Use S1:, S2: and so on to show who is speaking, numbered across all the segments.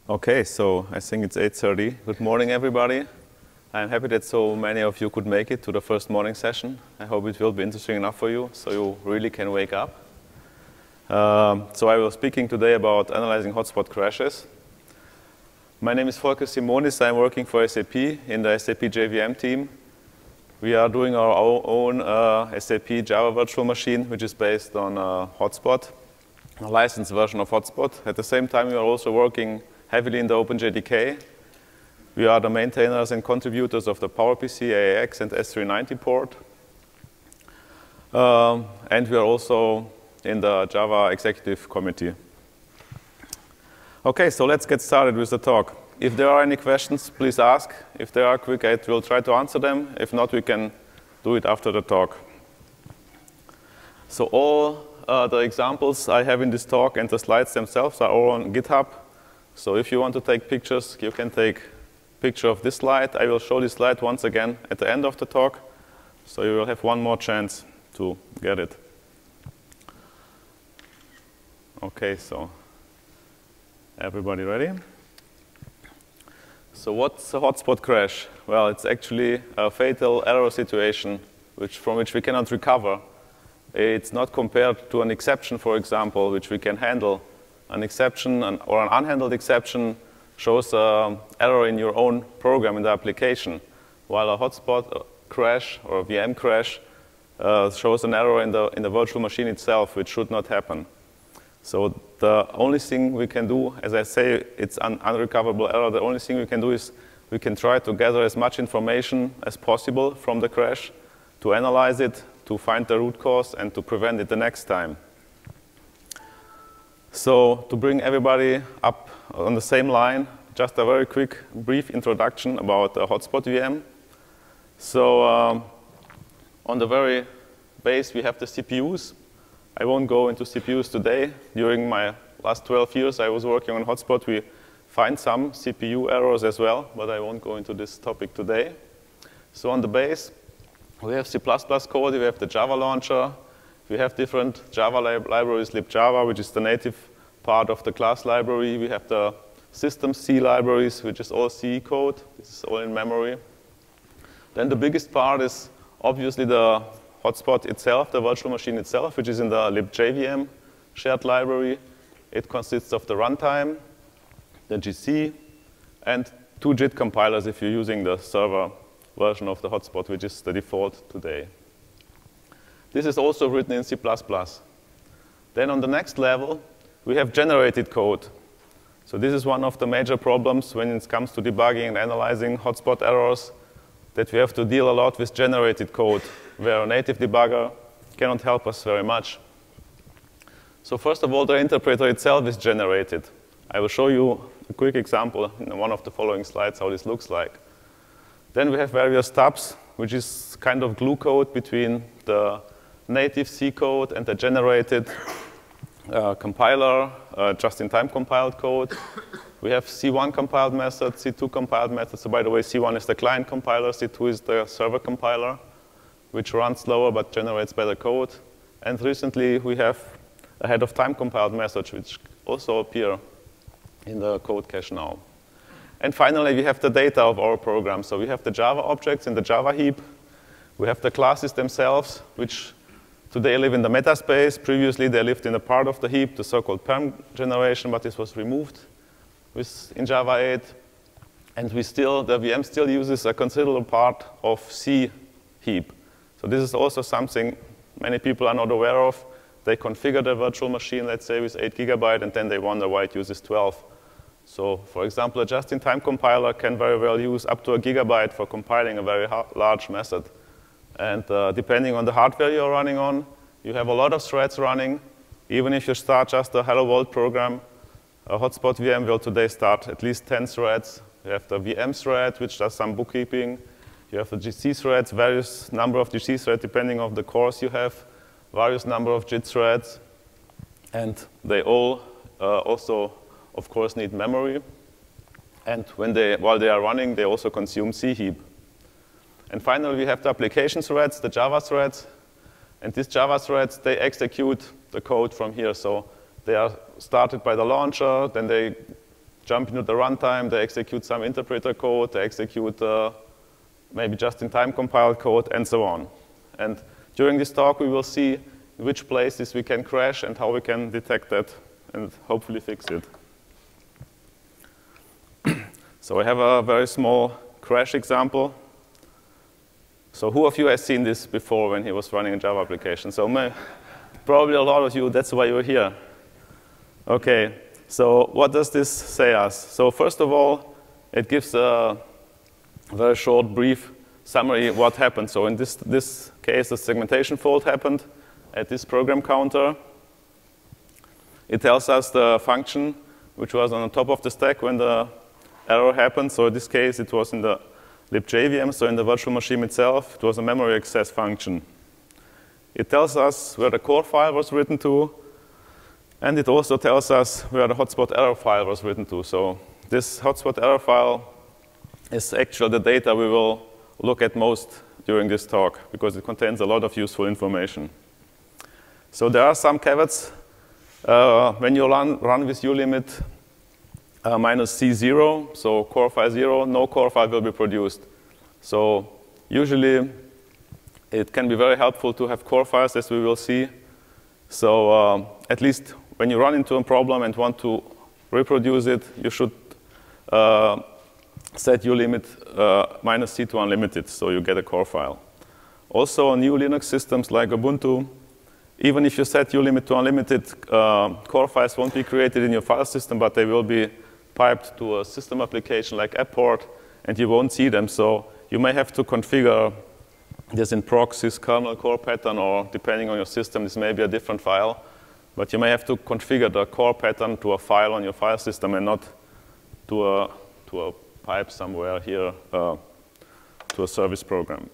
S1: Okay, so I think it's 8:30. Good morning, everybody. I'm happy that so many of you could make it to the first morning session. I hope it will be interesting enough for you, so you really can wake up. So I will be speaking today about analyzing hotspot crashes. My name is Volker Simonis. I'm working for SAP in the SAP JVM team. We are doing our own SAP Java virtual machine, which is based on HotSpot, a licensed version of HotSpot. At the same time, we are also working heavily in the OpenJDK. We are the maintainers and contributors of the PowerPC, AAX, and S390 port. And we are also in the Java Executive Committee. OK, so let's get started with the talk. If there are any questions, please ask. If they are quick, I will try to answer them. If not, we can do it after the talk. So all the examples I have in this talk and the slides themselves are all on GitHub. So if you want to take pictures, you can take a picture of this slide. I will show this slide once again at the end of the talk. So you will have one more chance to get it. OK, so everybody ready? So what's a hotspot crash? Well, it's actually a fatal error situation from which we cannot recover. It's not compared to an exception, for example, which we can handle. An exception or an unhandled exception shows an error in your own program in the application, while a hotspot crash or a VM crash shows an error in the virtual machine itself, which should not happen. So the only thing we can do, as I say, it's an unrecoverable error. The only thing we can do is we can try to gather as much information as possible from the crash, to analyze it, to find the root cause, and to prevent it the next time. So to bring everybody up on the same line, just a very quick, brief introduction about the HotSpot VM. So on the very base, we have the CPUs. I won't go into CPUs today. During my last 12 years, I was working on HotSpot. We find some CPU errors as well, but I won't go into this topic today. So on the base, we have C++ code. We have the Java launcher. We have different Java libraries, libjava, which is the native part of the class library. We have the system C libraries, which is all C code. This is all in memory. Then the biggest part is obviously the hotspot itself, the virtual machine itself, which is in the libjvm shared library. It consists of the runtime, the GC, and 2 JIT compilers if you're using the server version of the hotspot, which is the default today. This is also written in C++. Then on the next level, we have generated code. So this is one of the major problems when it comes to debugging and analyzing hotspot errors, that we have to deal a lot with generated code, where a native debugger cannot help us very much. So first of all, the interpreter itself is generated. I will show you a quick example in one of the following slides how this looks like. Then we have various tabs, which is kind of glue code between the native C code and the generated compiler, just-in-time compiled code. We have C1 compiled method, C2 compiled method. So by the way, C1 is the client compiler, C2 is the server compiler, which runs slower but generates better code. And recently, we have a head-of-time compiled message, which also appear in the code cache now. And finally, we have the data of our program. So we have the Java objects in the Java heap. We have the classes themselves, which today live in the meta space. Previously, they lived in a part of the heap, the so-called perm generation, but this was removed in Java 8. And the VM still uses a considerable part of C heap. So this is also something many people are not aware of. They configure their virtual machine, let's say, with 8 GB, and then they wonder why it uses 12. So for example, a just-in-time compiler can very well use up to 1 GB for compiling a very large method. And depending on the hardware you're running on, you have a lot of threads running. Even if you start just a hello world program, a hotspot VM will today start at least 10 threads. You have the VM thread, which does some bookkeeping. You have the GC threads, various number of GC threads, depending on the cores you have, various number of JIT threads. And they all also, of course, need memory. And while they are running, they also consume C heap. And finally, we have the application threads, the Java threads. And these Java threads, they execute the code from here. So they are started by the launcher, then they jump into the runtime, they execute some interpreter code, they execute maybe just-in-time compiled code, and so on. And during this talk, we will see which places we can crash and how we can detect that and hopefully fix it. So I have a very small crash example. So who of you has seen this before when he was running a Java application? So probably a lot of you, that's why you're here. OK, so what does this say us? So first of all, it gives a very short, brief summary of what happened. So in this case, the segmentation fault happened at this program counter. It tells us the function which was on the top of the stack when the error happened. So in this case, it was in the libjvm, so in the virtual machine itself. It was a memory access function. It tells us where the core file was written to, and it also tells us where the hotspot error file was written to. So this hotspot error file is actually the data we will look at most during this talk, because it contains a lot of useful information. So there are some caveats. When you run with ulimit -C0, so core file 0, no core file will be produced. So usually, it can be very helpful to have core files, as we will see. So at least when you run into a problem and want to reproduce it, you should set ulimit -C to unlimited, so you get a core file. Also, on new Linux systems like Ubuntu, even if you set ulimit to unlimited, core files won't be created in your file system, but they will be piped to a system application like AppPort, and you won't see them. So you may have to configure this in proxys, kernel core pattern, or depending on your system, this may be a different file. But you may have to configure the core pattern to a file on your file system and not to a pipe somewhere here to a service program.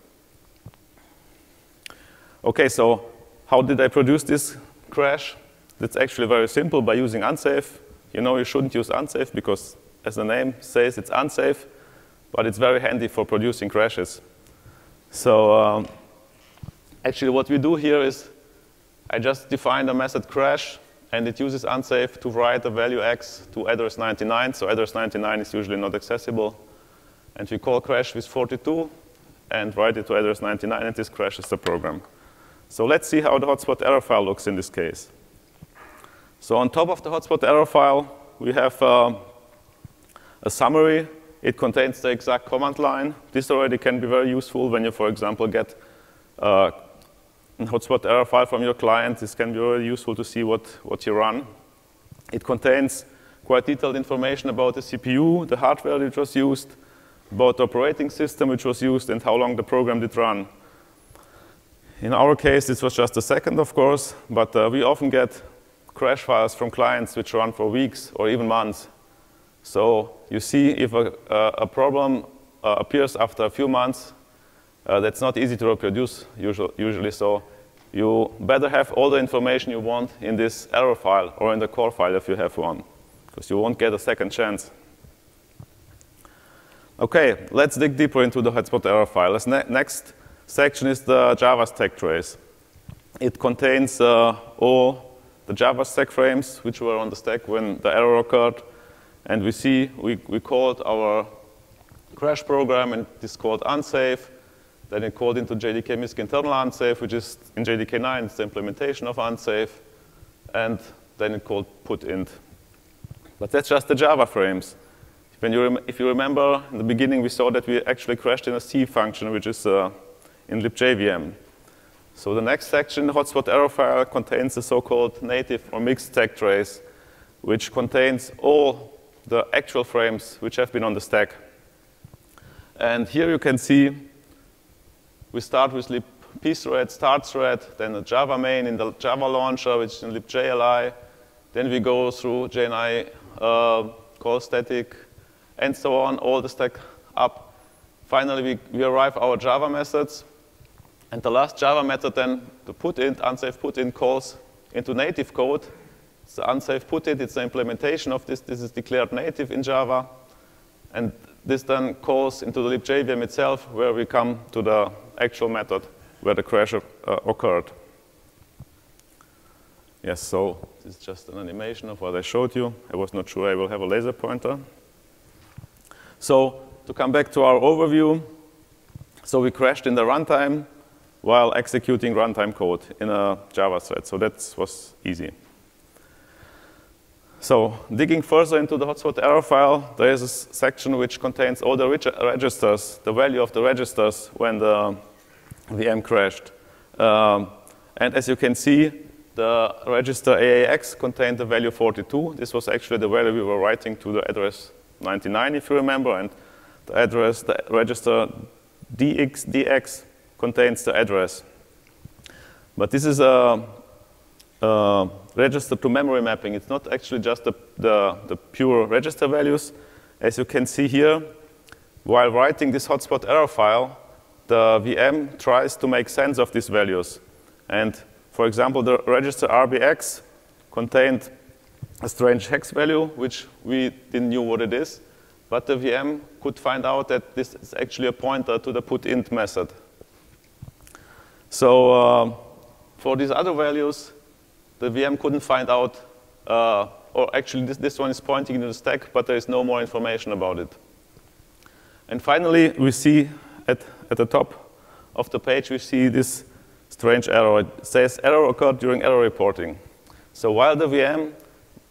S1: OK, so how did I produce this crash? It's actually very simple by using unsafe. You know you shouldn't use unsafe because, as the name says, it's unsafe. But it's very handy for producing crashes. So actually, what we do here is I just define a method crash, and it uses unsafe to write a value x to address 99. So address 99 is usually not accessible. And we call crash with 42 and write it to address 99, and this crashes the program. So let's see how the hotspot error file looks in this case. So on top of the hotspot error file, we have a summary. It contains the exact command line. This already can be very useful when you, for example, get a hotspot error file from your client. This can be very useful to see what you run. It contains quite detailed information about the CPU, the hardware which was used, about the operating system which was used, and how long the program did run. In our case, this was just a second, of course, but we often get crash files from clients which run for weeks or even months. So you see if a problem appears after a few months, that's not easy to reproduce usually. So you better have all the information you want in this error file or in the core file if you have one, because you won't get a second chance. OK, let's dig deeper into the hotspot error file. This next section is the Java stack trace. It contains all the Java stack frames which were on the stack when the error occurred. And we see we called our crash program, and this called unsafe. Then it called into JDK misc internal unsafe, which is in JDK 9, it's the implementation of unsafe. And then it called putInt. But that's just the Java frames. If you remember, in the beginning, we saw that we actually crashed in a C function, which is in libjvm. So the next section, the hotspot error file, contains the so-called native or mixed stack trace, which contains all the actual frames which have been on the stack. And here you can see we start with libpthread, start thread, then the Java main in the Java launcher, which is in libjli. Then we go through JNI, call static, and so on, all the stack up. Finally, we arrive our Java methods. And the last Java method then, the putInt, unsafe putInt, calls into native code. It's the unsafe putInt, it's the implementation of this. This is declared native in Java. And this then calls into the libjvm itself, where we come to the actual method where the crash occurred. Yes, so this is just an animation of what I showed you. I was not sure I will have a laser pointer. So to come back to our overview, so we crashed in the runtime while executing runtime code in a Java thread. So that was easy. So digging further into the hotspot error file, there is a section which contains all the registers, the value of the registers when the VM crashed. And as you can see, the register AAX contained the value 42. This was actually the value we were writing to the address 99, if you remember. And the register DX contains the address. But this is a register to memory mapping. It's not actually just the pure register values. As you can see here, while writing this hotspot error file, the VM tries to make sense of these values. And for example, the register RBX contained a strange hex value, which we didn't know what it is. But the VM could find out that this is actually a pointer to the putInt method. So for these other values, the VM couldn't find out, or actually this one is pointing to the stack, but there is no more information about it. And finally, we see at the top of the page, we see this strange error. It says error occurred during error reporting. So while the VM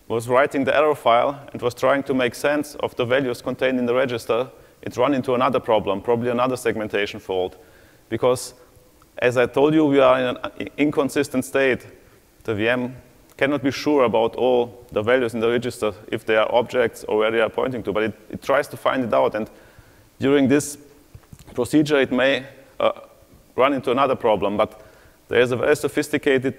S1: was writing the error file and was trying to make sense of the values contained in the register, it ran into another problem, probably another segmentation fault. Because as I told you, we are in an inconsistent state. The VM cannot be sure about all the values in the register, if they are objects or where they are pointing to, but it tries to find it out. And during this procedure, it may run into another problem. But there is a very sophisticated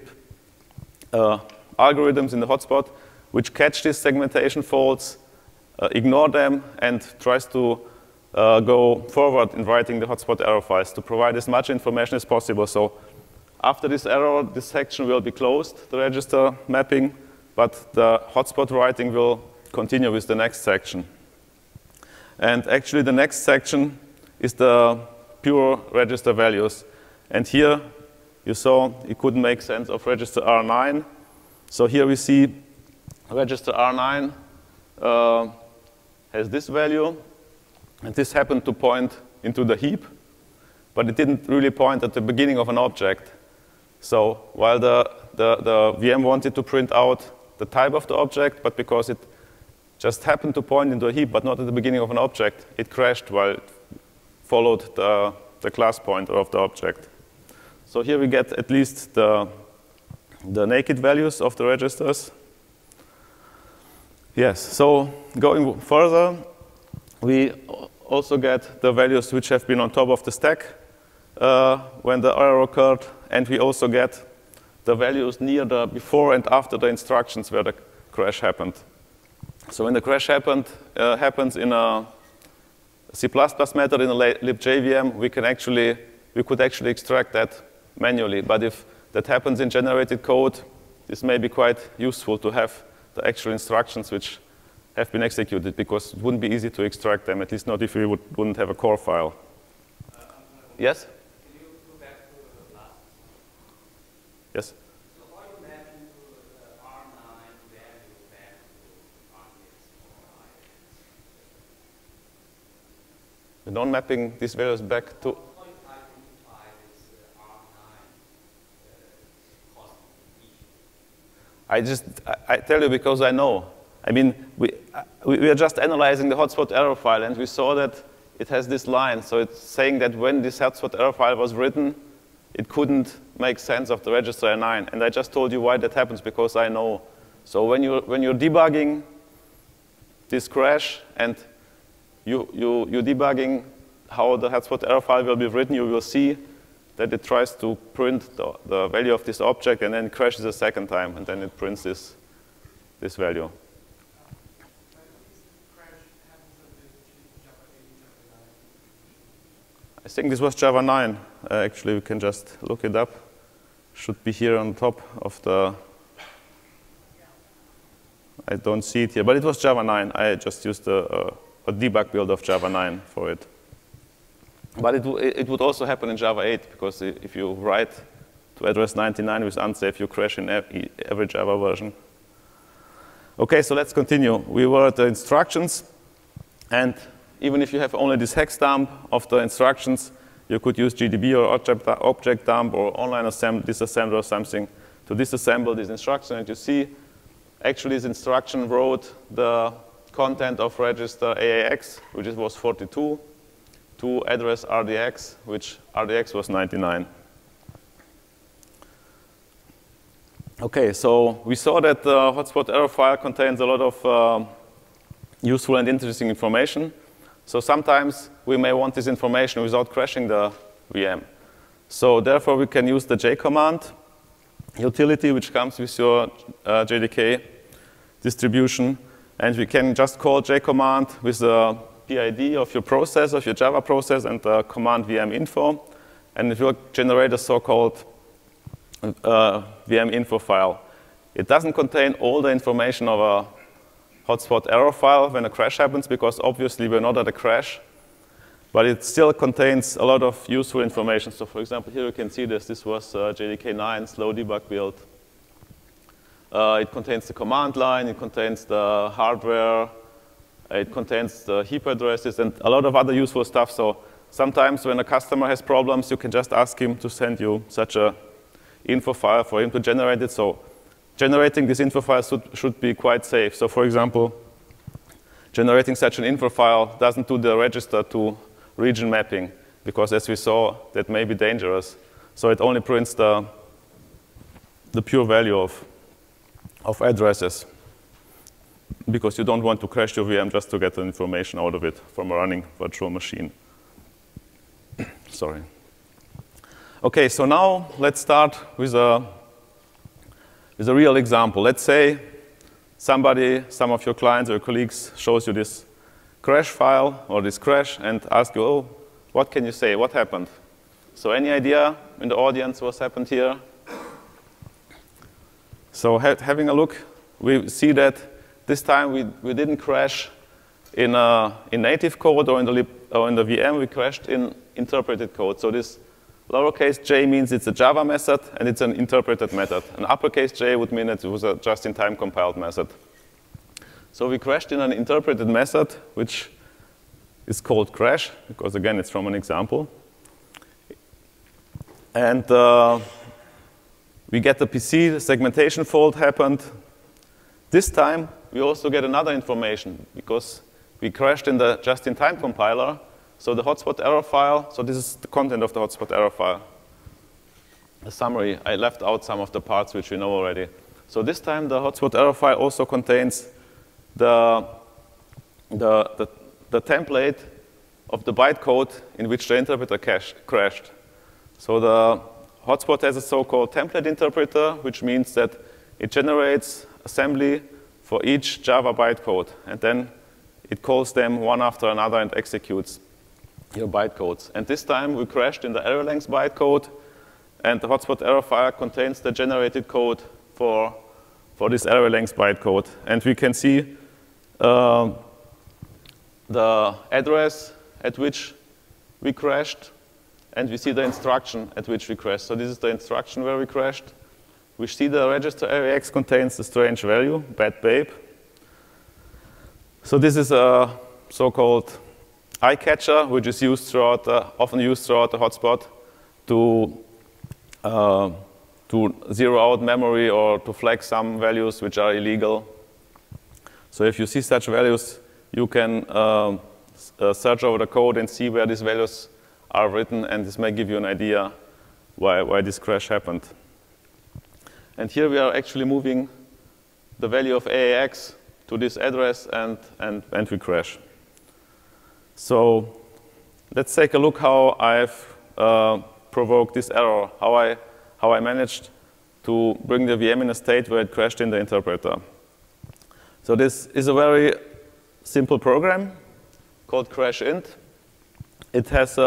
S1: algorithms in the hotspot which catch these segmentation faults, ignore them, and tries to go forward in writing the hotspot error files to provide as much information as possible. So after this error, this section will be closed, the register mapping, but the hotspot writing will continue with the next section. And actually, the next section is the pure register values. And here, you saw you couldn't make sense of register R9. So here we see register R9 has this value. And this happened to point into the heap, but it didn't really point at the beginning of an object. So while the VM wanted to print out the type of the object, but because it just happened to point into a heap, but not at the beginning of an object, it crashed while it followed the class pointer of the object. So here we get at least the naked values of the registers. Yes, so going further, we also get the values which have been on top of the stack when the error occurred, and we also get the values near the before and after the instructions where the crash happened. So when the crash happens in a C++ method in a libjvm, we could actually extract that manually. But if that happens in generated code, this may be quite useful to have the actual instructions which have been executed, because it wouldn't be easy to extract them, at least not if we wouldn't have a core file. Yes?
S2: Can you go back to the last?
S1: Yes?
S2: So are you mapping to the R9 value back to unveils or unveils?
S1: We're not mapping these values back to...
S2: How do you identify this R9 cost issue?
S1: I tell you because I know. I mean, we are just analyzing the hotspot error file, and we saw that it has this line. So it's saying that when this hotspot error file was written, it couldn't make sense of the register R9. And I just told you why that happens, because I know. So when you're debugging this crash, and you're debugging how the hotspot error file will be written, you will see that it tries to print the value of this object, and then crashes a second time, and then it prints this value. I think this was Java 9. Actually, we can just look it up. Should be here on top of the... I don't see it here, but it was Java 9. I just used a debug build of Java 9 for it. But it would also happen in Java 8, because if you write to address 99 with unsafe, you crash in every Java version. OK, so let's continue. We were at the instructions. And even if you have only this hex dump of the instructions, you could use GDB or object dump or online disassembler or something to disassemble this instruction. And you see, actually, this instruction wrote the content of register AAX, which was 42, to address RDX, which RDX was 99. OK, so we saw that the hotspot error file contains a lot of useful and interesting information. So sometimes we may want this information without crashing the VM. So therefore, we can use the jcommand utility, which comes with your JDK distribution. And we can just call jcommand with the PID of your process, of your Java process, and the command VM info. And it will generate a so-called VM info file. It doesn't contain all the information of a hotspot error file when a crash happens, because obviously we're not at a crash. But it still contains a lot of useful information. So for example, here you can see this. This was JDK 9 slow debug build. It contains the command line. It contains the hardware. It contains the heap addresses and a lot of other useful stuff. So sometimes when a customer has problems, you can just ask him to send you such a info file for him to generate it. So generating this info file should be quite safe. So for example, generating such an info file doesn't do the register to region mapping, because as we saw, that may be dangerous. So it only prints the pure value of addresses, because you don't want to crash your VM just to get the information out of it from a running virtual machine. Sorry. OK, so now let's start with a real example. Let's say some of your clients or your colleagues shows you this crash file or this crash and ask you, oh, what can you say? What happened? So any idea in the audience what's happened here? So having a look, we see that this time we didn't crash in native code or in the VM. We crashed in interpreted code. So this lowercase j means it's a Java method, and it's an interpreted method. An uppercase j would mean that it was a just-in-time compiled method. So we crashed in an interpreted method, which is called crash, because again, it's from an example. And we get the PC, the segmentation fault happened. This time, we also get another information, because we crashed in the just-in-time compiler. So the hotspot error file, so this is the content of the hotspot error file. A summary, I left out some of the parts which we know already. So this time the hotspot error file also contains the template of the bytecode in which the interpreter crashed. So the hotspot has a so-called template interpreter, which means that it generates assembly for each Java bytecode, and then it calls them one after another and executes your bytecodes. And this time we crashed in the array length bytecode, and the hotspot error file contains the generated code for this array length bytecode. And we can see the address at which we crashed, and we see the instruction at which we crashed. So this is the instruction where we crashed. We see the register AAX contains the strange value, bad babe. So this is a so-called eye catcher, which is used often used throughout the hotspot to zero out memory or to flag some values which are illegal. So if you see such values, you can search over the code and see where these values are written, and this may give you an idea why this crash happened. And here we are actually moving the value of AAX to this address, and we crash. So let's take a look how I've provoked this error, how I managed to bring the VM in a state where it crashed in the interpreter. So this is a very simple program called crashInt. It has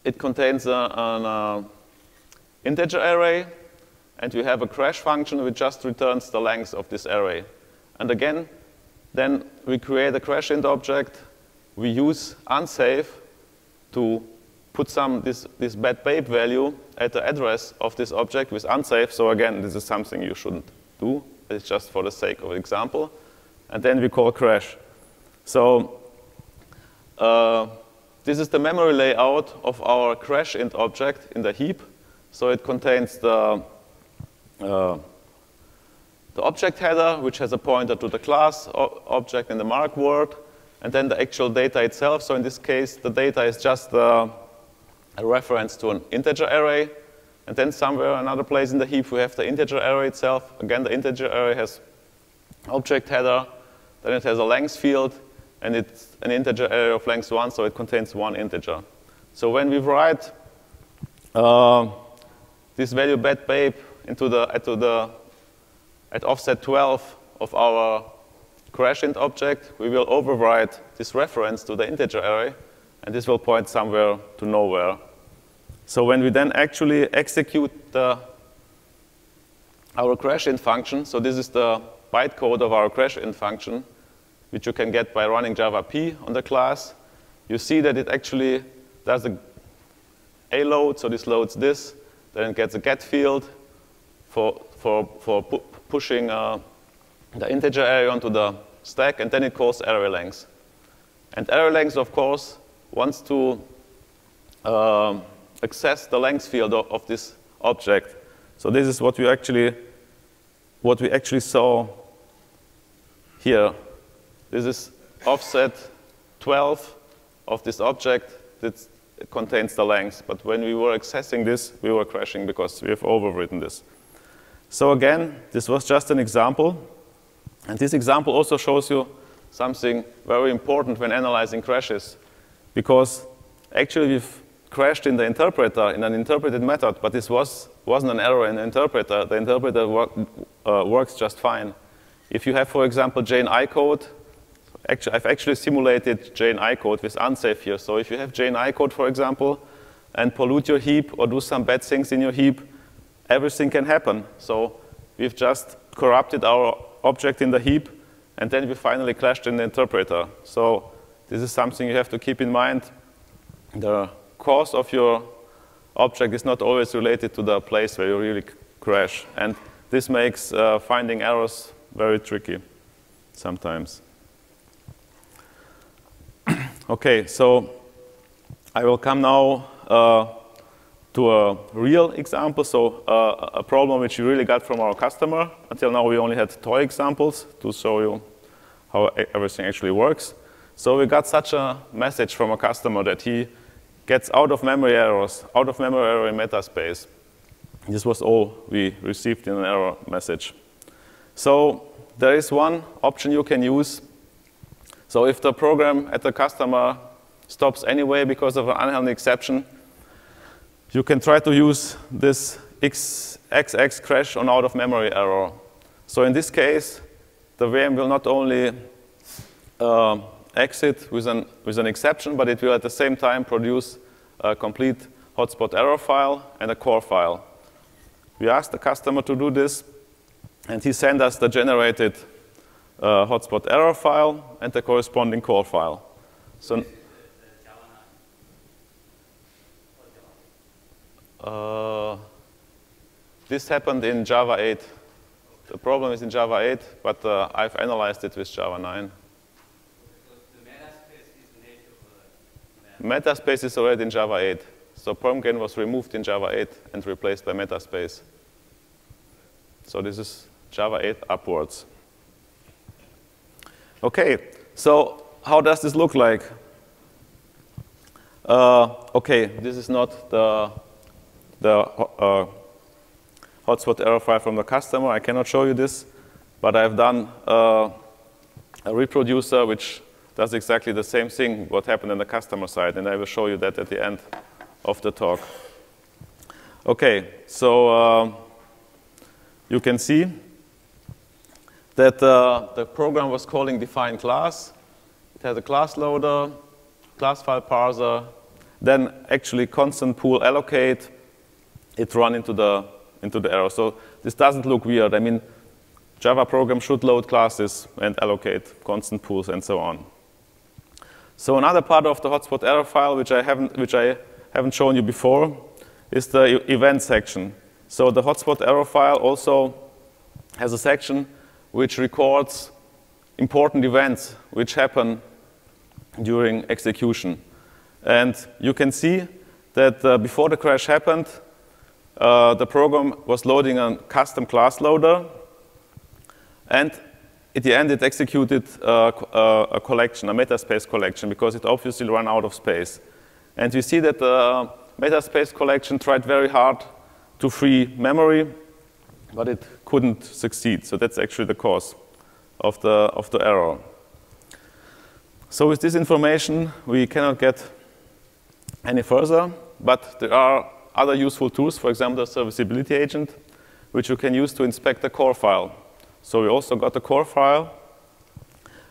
S1: it contains an integer array, and we have a crash function which just returns the length of this array. And again, then we create a crashInt object. We use unsafe to put this bad babe value at the address of this object with unsafe. So again, this is something you shouldn't do. It's just for the sake of example. And then we call crash. So this is the memory layout of our crash int object in the heap. So it contains the object header, which has a pointer to the class object in the mark word, and then the actual data itself. So in this case, the data is just a reference to an integer array. And then somewhere, another place in the heap, we have the integer array itself. Again, the integer array has object header. Then it has a length field, and it's an integer array of length 1, so it contains one integer. So when we write this value bad babe at offset 12 of our crash int object, we will overwrite this reference to the integer array, and this will point somewhere to nowhere. So when we then actually execute our crash int function, so this is the bytecode of our crash int function, which you can get by running Java P on the class, you see that it actually does a load, so this loads this, then it gets a get field for pushing the integer array onto the stack, and then it calls array length. And array length, of course, wants to access the length field of this object. So this is what we actually saw here. This is offset 12 of this object that contains the length. But when we were accessing this, we were crashing because we have overwritten this. So again, this was just an example. And this example also shows you something very important when analyzing crashes. Because actually, we've crashed in the interpreter, in an interpreted method, but this wasn't an error in the interpreter. The interpreter works just fine. If you have, for example, JNI code, I've actually simulated JNI code with unsafe here. So if you have JNI code, for example, and pollute your heap or do some bad things in your heap, everything can happen. So we've just corrupted our object in the heap, and then we finally crashed in the interpreter. So this is something you have to keep in mind. The cause of your object is not always related to the place where you really crash. And this makes finding errors very tricky sometimes. OK, so I will come now to a real example, so a problem which we really got from our customer. Until now, we only had toy examples to show you how everything actually works. So we got such a message from a customer that he gets out-of-memory errors, out-of-memory error in metaspace. This was all we received in an error message. So there is one option you can use. So if the program at the customer stops anyway because of an unhandled exception, you can try to use this XX crash on out-of-memory error. So in this case, the VM will not only exit with an exception, but it will at the same time produce a complete hotspot error file and a core file. We asked the customer to do this, and he sent us the generated hotspot error file and the corresponding core file. So this happened in Java 8. The problem is in Java 8, but I've analyzed it with Java 9. Metaspace is already in Java 8. So PermGain was removed in Java 8 and replaced by Metaspace. So this is Java 8 upwards. OK, so how does this look like? OK, this is not the hotspot error file from the customer. I cannot show you this, but I've done a reproducer which does exactly the same thing what happened on the customer side, and I will show you that at the end of the talk. OK, so you can see that the program was calling define class. It has a class loader, class file parser, then actually constant pool allocate. It run into the error. So this doesn't look weird. I mean, Java program should load classes and allocate constant pools and so on. So another part of the hotspot error file, which I haven't shown you before, is the event section. So the hotspot error file also has a section which records important events which happen during execution. And you can see that before the crash happened, the program was loading a custom class loader, and at the end it executed a collection, a metaspace collection, because it obviously ran out of space. And we see that the metaspace collection tried very hard to free memory, but it couldn't succeed. So that's actually the cause of the error. So with this information, we cannot get any further, but there are other useful tools, for example, the Serviceability Agent, which you can use to inspect the core file. So we also got the core file,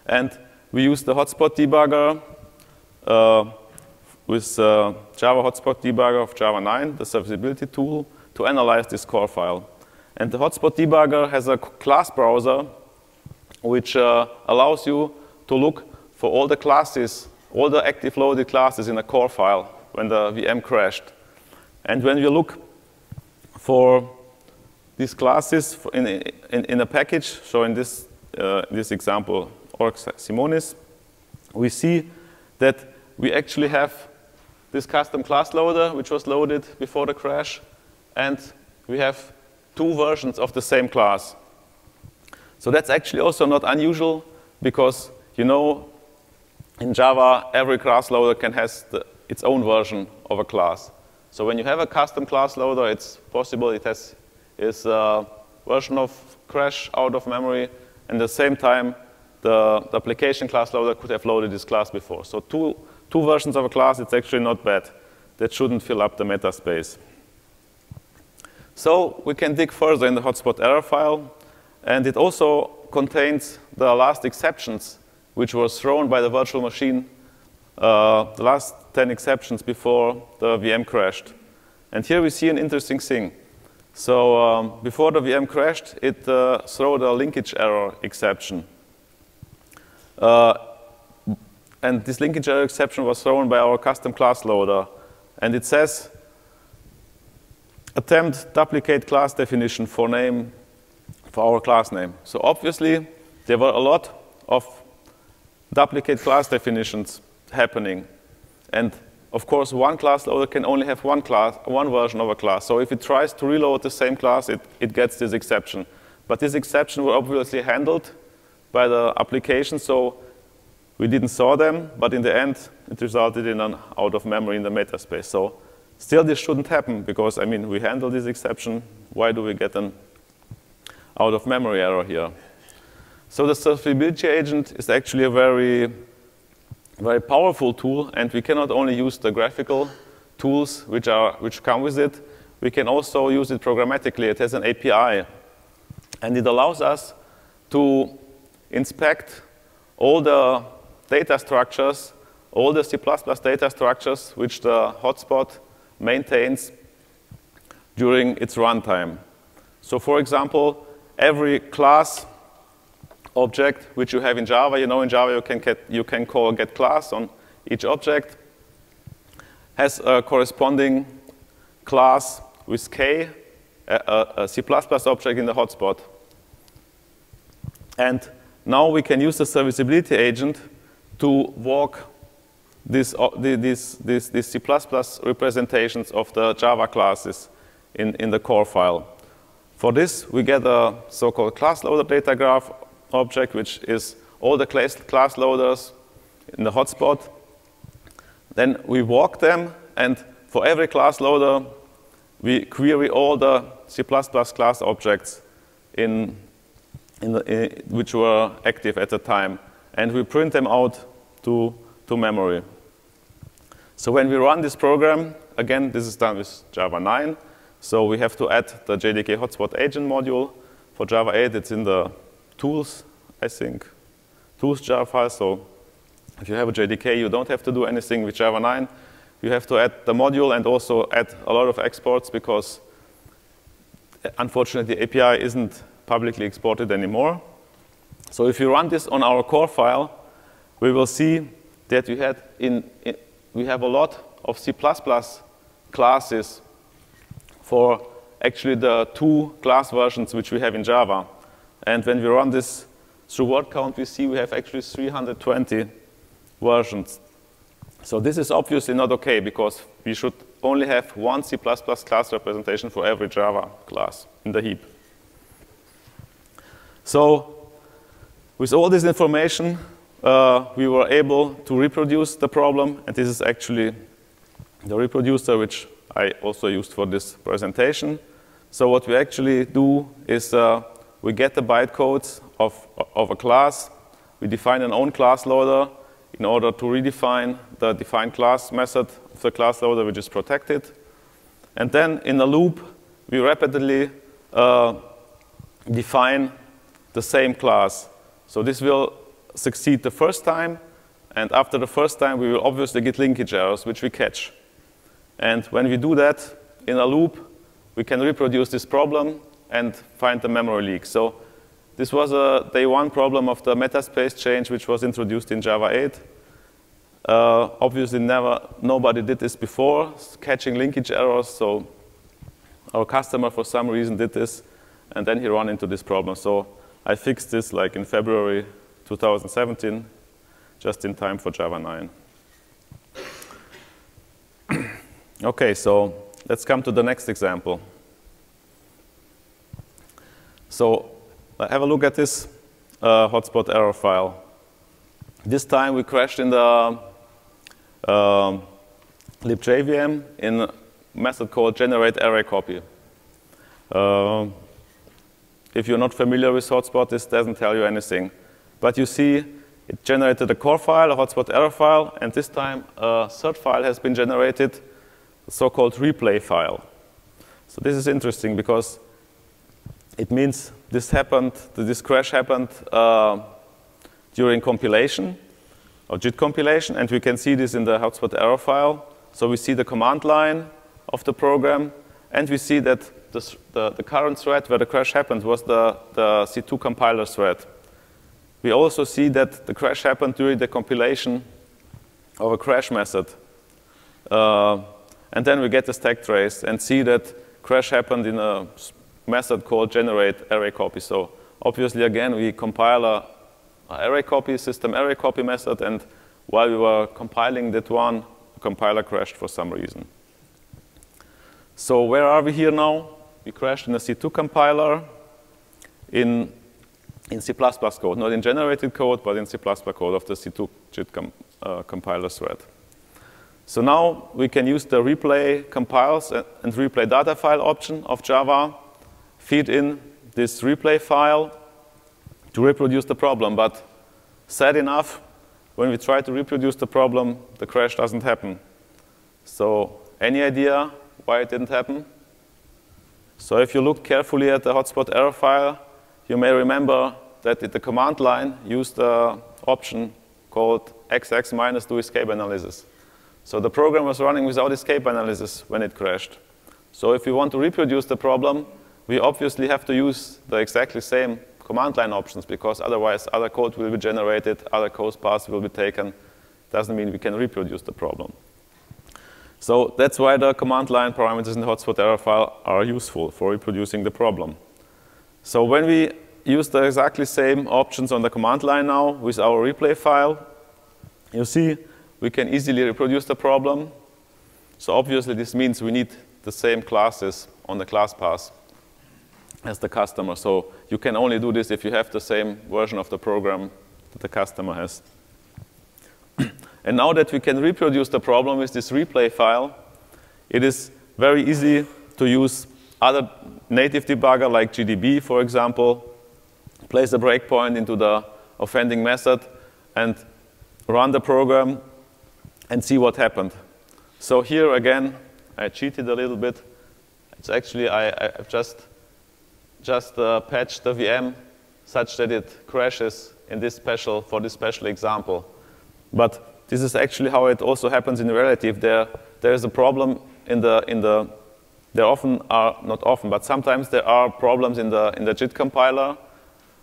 S1: and we use the HotSpot debugger with Java HotSpot debugger of Java 9, the serviceability tool, to analyze this core file. And the HotSpot debugger has a class browser which allows you to look for all the classes, all the active loaded classes in a core file when the VM crashed. And when you look for these classes in a package, so in this example, org Simonis, we see that we actually have this custom class loader, which was loaded before the crash, and we have two versions of the same class. So that's actually also not unusual, because you know in Java, every class loader can has its own version of a class. So when you have a custom class loader, it's possible it has its version of crash out of memory, and at the same time, the application class loader could have loaded this class before. So two versions of a class, it's actually not bad. That shouldn't fill up the metaspace. So we can dig further in the HotSpot error file, and it also contains the last exceptions which were thrown by the virtual machine, the last 10 exceptions before the VM crashed. And here we see an interesting thing. So before the VM crashed, it threw a linkage error exception. And this linkage error exception was thrown by our custom class loader. And it says, attempt duplicate class definition for name, for our class name. So obviously, there were a lot of duplicate class definitions happening. And of course, one class loader can only have one version of a class. So if it tries to reload the same class, it gets this exception. But this exception was obviously handled by the application, so we didn't saw them, but in the end, it resulted in an out of memory in the metaspace. So still this shouldn't happen, because I mean, we handle this exception. Why do we get an out of memory error here? So the Serviceability Agent is actually a very powerful tool, and we cannot only use the graphical tools which come with it. We can also use it programmatically. It has an API, and it allows us to inspect all the data structures, all the C++ data structures which the HotSpot maintains during its runtime. So for example, every class object which you have in Java, you know in Java you can call getClass on each object, has a corresponding class with K, a C++ object in the HotSpot. And now we can use the Serviceability Agent to walk these C++ representations of the Java classes in the core file. For this, we get a so-called class loader data graph object, which is all the class loaders in the HotSpot. Then we walk them, and for every class loader, we query all the C++ class objects which were active at the time, and we print them out to memory. So when we run this program, again, this is done with Java 9, so we have to add the JDK HotSpot agent module. For Java 8, it's in the tools, I think, tools jar file. So if you have a JDK, you don't have to do anything with Java 9. You have to add the module and also add a lot of exports, because unfortunately, the API isn't publicly exported anymore. So if you run this on our core file, we will see that we have a lot of C++ classes for actually the two class versions which we have in Java. And when we run this through word count, we see we have actually 320 versions. So this is obviously not OK, because we should only have one C++ class representation for every Java class in the heap. So with all this information, we were able to reproduce the problem. And this is actually the reproducer, which I also used for this presentation. So what we actually do is we get the bytecodes of a class. We define an own class loader in order to redefine the define class method of the class loader, which is protected. And then in a loop, we rapidly define the same class. So this will succeed the first time. And after the first time, we will obviously get linkage errors, which we catch. And when we do that in a loop, we can reproduce this problem and find the memory leak. So this was a day one problem of the metaspace change, which was introduced in Java 8. Obviously, nobody did this before, catching linkage errors. So our customer, for some reason, did this. And then he ran into this problem. So I fixed this like in February 2017, just in time for Java 9. OK, so let's come to the next example. So have a look at this hotspot error file. This time we crashed in the libjvm in a method called generate array copy. If you're not familiar with hotspot, this doesn't tell you anything. But you see it generated a core file, a hotspot error file, and this time a third file has been generated, the so-called replay file. So this is interesting because it means this crash happened during compilation, or JIT compilation, and we can see this in the hotspot error file. So we see the command line of the program, and we see that the current thread where the crash happened was the C2 compiler thread. We also see that the crash happened during the compilation of a crash method. And then we get the stack trace and see that crash happened in a method called generate array copy. So obviously, again, we compile a array copy, system array copy method, and while we were compiling that one, the compiler crashed for some reason. So where are we here now? We crashed in a C2 compiler in C++ code, not in generated code, but in C++ code of the C2 JIT compiler thread. So now we can use the replay compiles and replay data file option of Java, feed in this replay file to reproduce the problem. But sad enough, when we try to reproduce the problem, the crash doesn't happen. So any idea why it didn't happen? So if you look carefully at the hotspot error file, you may remember that the command line used an option called XX- do escape analysis. So the program was running without escape analysis when it crashed. So if we want to reproduce the problem, we obviously have to use the exactly same command line options, because otherwise other code will be generated, other code paths will be taken. Doesn't mean we can reproduce the problem. So that's why the command line parameters in the hotspot error file are useful for reproducing the problem. So when we use the exactly same options on the command line now with our replay file, you see we can easily reproduce the problem. So obviously this means we need the same classes on the class path as the customer. So you can only do this if you have the same version of the program that the customer has. And now that we can reproduce the problem with this replay file, it is very easy to use other native debugger like GDB, for example, place a breakpoint into the offending method and run the program and see what happened. So here again, I cheated a little bit. It's actually, I've just patched the VM such that it crashes in this for this special example. But this is actually how it also happens in reality. If there is a problem there often are, not often, but sometimes there are problems in the JIT compiler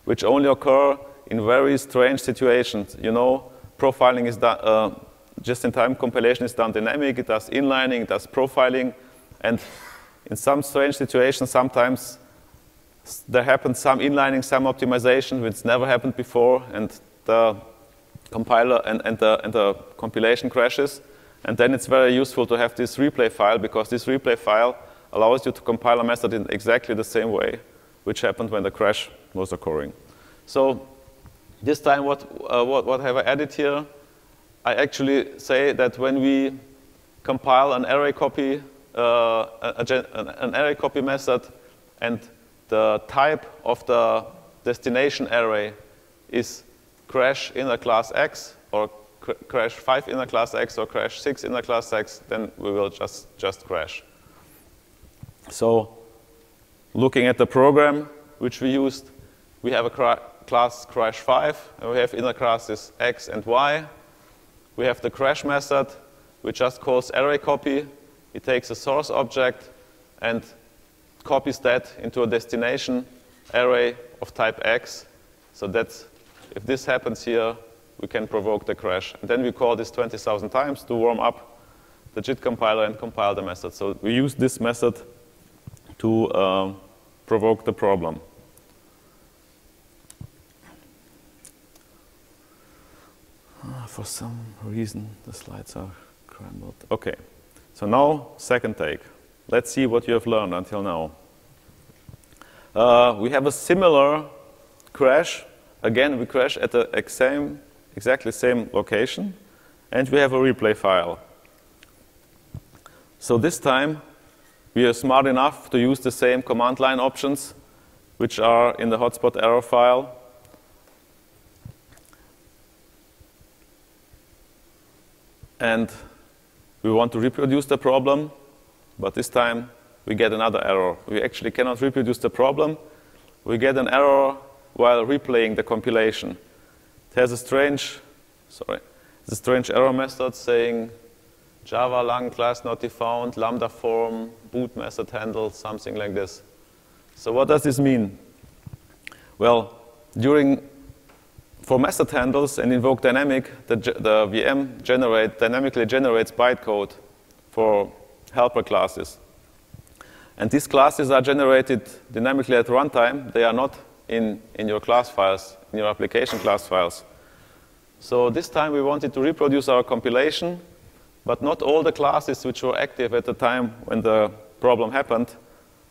S1: which only occur in very strange situations. You know, profiling is done, just-in-time compilation is done dynamic, it does inlining, it does profiling, and in some strange situations, sometimes there happened some inlining, some optimization, which never happened before, and the compiler and the compilation crashes. And then it's very useful to have this replay file, because this replay file allows you to compile a method in exactly the same way, which happened when the crash was occurring. So this time, what have I added here? I actually say that when we compile an array copy, an array copy method, and the type of the destination array is crash inner class X, or crash 5 inner class X, or crash 6 inner class X, then we will just crash. So looking at the program which we used, we have a class crash 5, and we have inner classes X and Y. We have the crash method, which just calls array copy. It takes a source object and copies that into a destination array of type X. So that's, if this happens here, we can provoke the crash. And then we call this 20,000 times to warm up the JIT compiler and compile the method. So we use this method to provoke the problem. For some reason, the slides are scrambled. OK, so now second take. Let's see what you have learned until now. We have a similar crash. Again, we crash at the exactly same location, and we have a replay file. So this time, we are smart enough to use the same command line options, which are in the HotSpot error file. And we want to reproduce the problem, but this time we get another error. We actually cannot reproduce the problem. We get an error while replaying the compilation. It has a strange error method saying Java lang class not defined, lambda form, boot method handle, something like this. So what does this mean? Well, for method handles and invoke dynamic, the VM dynamically generates bytecode for helper classes. And these classes are generated dynamically at runtime. They are not in your class files, in your application class files. So this time we wanted to reproduce our compilation, but not all the classes which were active at the time when the problem happened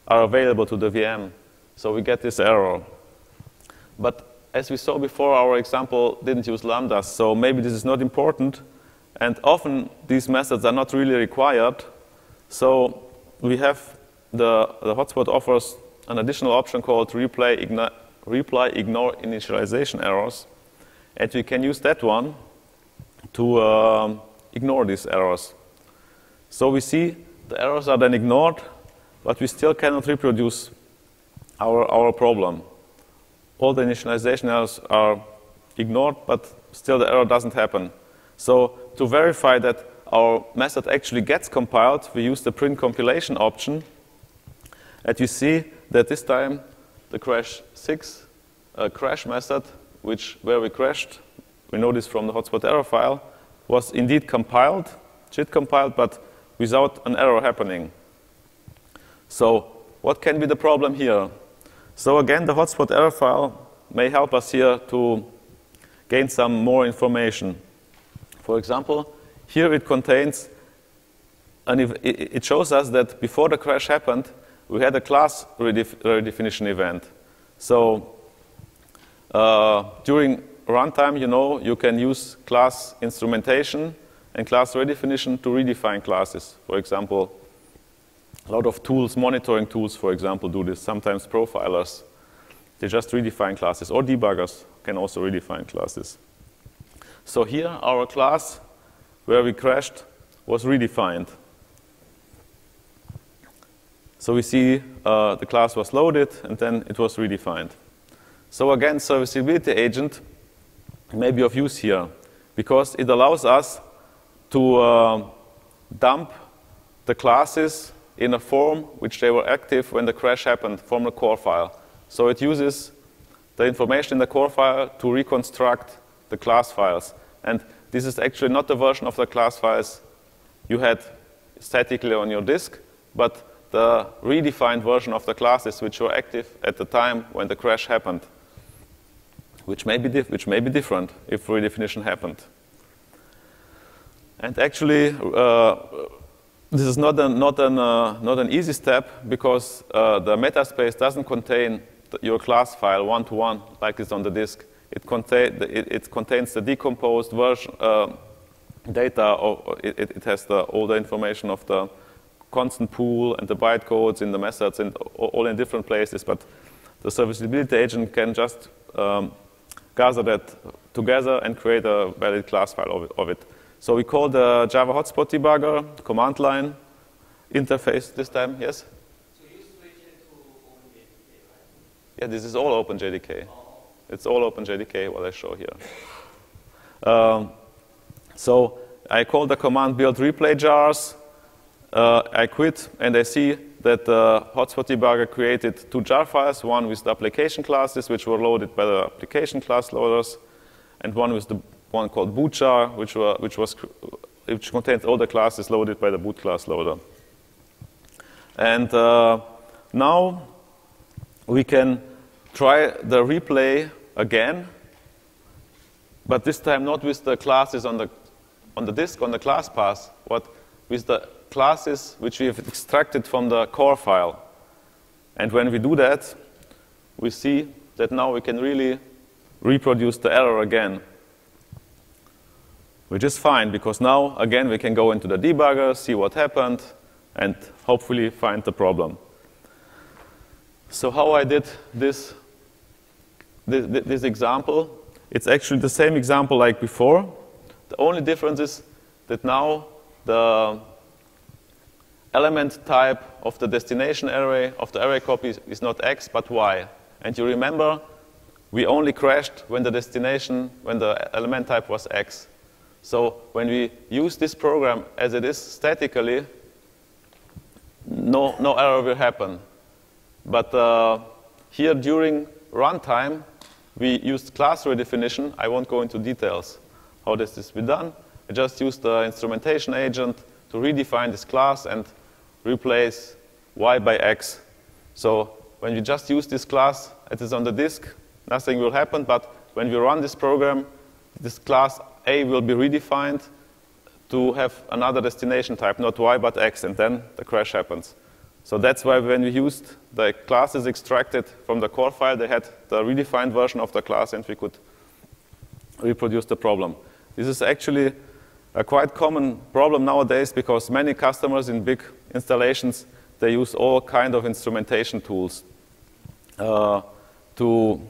S1: are available to the VM. So we get this error. But as we saw before, our example didn't use lambdas, so maybe this is not important. And often these methods are not really required. So we have the HotSpot offers an additional option called reply ignore initialization errors. And we can use that one to ignore these errors. So we see the errors are then ignored, but we still cannot reproduce our problem. All the initialization errors are ignored, but still the error doesn't happen. So to verify that our method actually gets compiled, we use the print compilation option. And you see that this time the crash 6 crash method, where we crashed, we know this from the HotSpot error file, was indeed compiled, JIT compiled, but without an error happening. So what can be the problem here? So again, the HotSpot error file may help us here to gain some more information. For example, here it contains, it shows us that before the crash happened, we had a class redefinition event. So during runtime, you can use class instrumentation and class redefinition to redefine classes. For example, a lot of tools, monitoring tools, for example, do this. Sometimes profilers, they just redefine classes. Or debuggers can also redefine classes. So here, our class where we crashed was redefined. So we see the class was loaded, and then it was redefined. So again, Serviceability Agent may be of use here, because it allows us to dump the classes in a form which they were active when the crash happened from the core file. So it uses the information in the core file to reconstruct the class files. And this is actually not the version of the class files you had statically on your disk, but the redefined version of the classes which were active at the time when the crash happened, which may be different if redefinition happened. And actually, this is not an easy step because the metaspace doesn't contain your class file one-to-one like it's on the disk. It contains the decomposed version data. It has all the information of the constant pool and the bytecodes in the methods and all in different places. But the serviceability agent can just gather that together and create a valid class file of it. So we call the Java HotSpot debugger command line interface this time. Yes?
S2: So you switch it to OpenJDK, right?
S1: Yeah, this is all OpenJDK.
S2: Oh.
S1: It's all OpenJDK, what I show here. So I call the command build replay jars. I quit, and I see that the HotSpot debugger created 2 jar files, one with the application classes, which were loaded by the application class loaders, and one with the one called boot jar, which contains all the classes loaded by the boot class loader. And now we can try the replay again, but this time not with the classes on the disk, on the class path, but with the classes which we have extracted from the core file. And when we do that, we see that now we can really reproduce the error again, which is fine, because now, again, we can go into the debugger, see what happened, and hopefully find the problem. So how I did this example, it's actually the same example like before. The only difference is that now the element type of the destination array, of the array copy, is not X, but Y. And you remember, we only crashed when the element type was X. So when we use this program as it is statically, no error will happen. But here during runtime, we used class redefinition. I won't go into details how this is done. I just used the instrumentation agent to redefine this class and replace Y by X. So when we just use this class, it is on the disk, nothing will happen. But when we run this program, this class A will be redefined to have another destination type, not Y, but X, and then the crash happens. So that's why when we used the classes extracted from the core file, they had the redefined version of the class, and we could reproduce the problem. This is actually a quite common problem nowadays because many customers in big installations, they use all kind of instrumentation tools to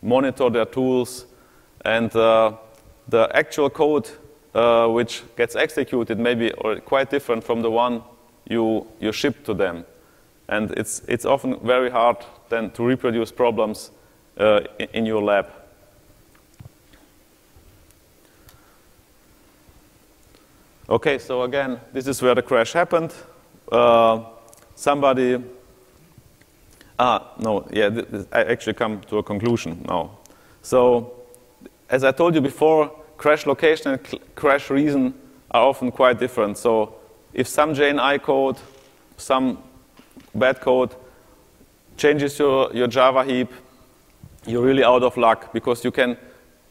S1: monitor their tools, and the actual code which gets executed may be quite different from the one you ship to them. And it's often very hard then to reproduce problems in your lab. Okay, so again, this is where the crash happened. I actually come to a conclusion now. So, as I told you before, crash location and crash reason are often quite different. So, if some JNI code, some bad code changes your Java heap, you're really out of luck because you can,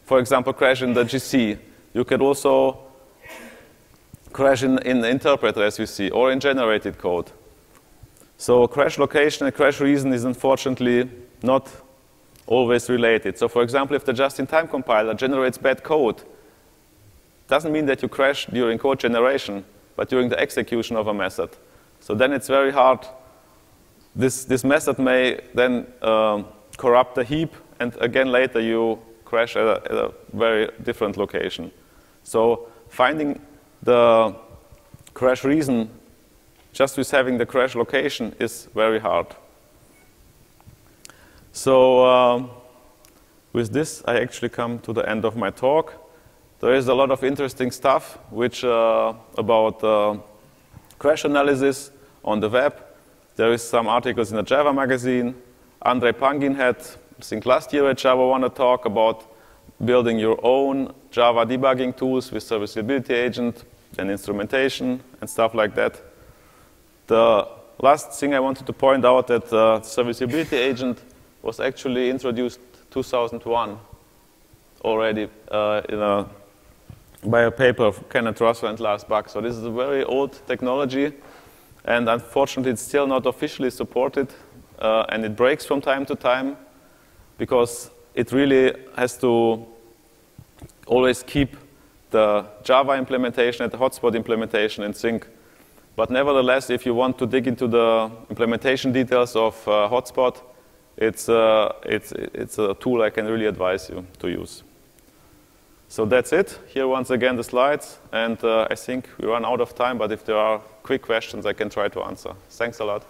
S1: for example, crash in the GC. You can also crash in the interpreter, as we see, or in generated code. So crash location and crash reason is unfortunately not always related. So for example, if the just-in-time compiler generates bad code, doesn't mean that you crash during code generation, but during the execution of a method. So then it's very hard. This method may then corrupt the heap, and again later you crash at a very different location. So finding the crash reason just with having the crash location is very hard. So with this, I actually come to the end of my talk. There is a lot of interesting stuff which about crash analysis on the web. There is some articles in the Java magazine. Andrei Pangin had, I think last year at Java One, a talk about building your own Java debugging tools with serviceability agent and instrumentation and stuff like that. The last thing I wanted to point out that Serviceability Agent was actually introduced 2001 already by a paper of Kenneth Russell and Lars Bach. So this is a very old technology, and unfortunately it's still not officially supported, and it breaks from time to time because it really has to always keep the Java implementation and the HotSpot implementation in sync. But nevertheless, if you want to dig into the implementation details of HotSpot, it's a tool I can really advise you to use. So that's it. Here once again the slides, and I think we run out of time, but if there are quick questions, I can try to answer. Thanks a lot.